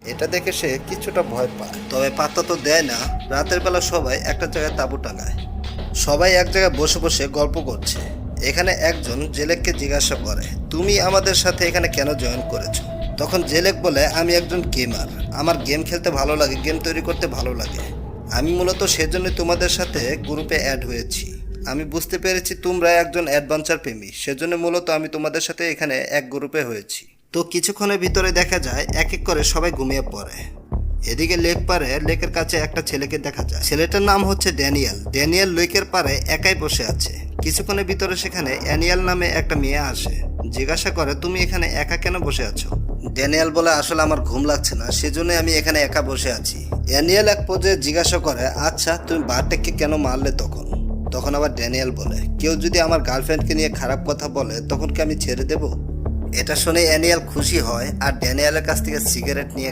এটা দেখে সে কিছুটা ভয় পায়, তবে পাত্তা তো দেয় না। রাতের বেলা সবাই একটা জায়গায় তাঁবু টাঙায়, সবাই এক জায়গায় বসে বসে গল্প করছে। এখানে একজন জেলেককে জিজ্ঞাসা করে, তুমি আমাদের সাথে এখানে কেন জয়েন করেছো? তখন জেলেক বলে, আমি একজন গেমার, আমার গেম খেলতে ভালো লাগে, গেম তৈরি করতে ভালো লাগে। আমি মূলত সেজন্য তোমাদের সাথে গ্রুপে অ্যাড হয়েছি। আমি বুঝতে পেরেছি তোমরা একজন অ্যাডভেঞ্চার প্রেমী, সেজন্য মূলত আমি তোমাদের সাথে এখানে এক গ্রুপে হয়েছি। তো কিছুক্ষণের ভিতরে দেখা যায় এক এক করে সবাই ঘুমিয়ে পড়ে। এদিকে লেক পারে লেকের কাছে একটা ছেলেকে দেখা যায়। ছেলেটার নাম হচ্ছে ড্যানিয়েল। ড্যানিয়েল লেকের পারে একাই বসে আছে। কিছুক্ষণের ভিতরে সেখানে অ্যানিয়াল নামে একটা মেয়ে আসে, জিজ্ঞাসা করে, তুমি এখানে একা কেন বসে আছো? ড্যানিয়েল বলে, আসলে আমার ঘুম লাগছে না, সেজন্য আমি এখানে একা বসে আছি। অ্যানিয়াল এক পর্যায়ে জিজ্ঞাসা করে, আচ্ছা তুমি বারটেককে কেন মারলে? তখন আবার ড্যানিয়েল বলে, কেউ যদি আমার গার্লফ্রেন্ডকে নিয়ে খারাপ কথা বলে তখন কি আমি ছেড়ে দেব? এটা শুনে অ্যানিয়াল খুশি হয় আর ড্যানিয়েলের কাছ থেকে সিগারেট নিয়ে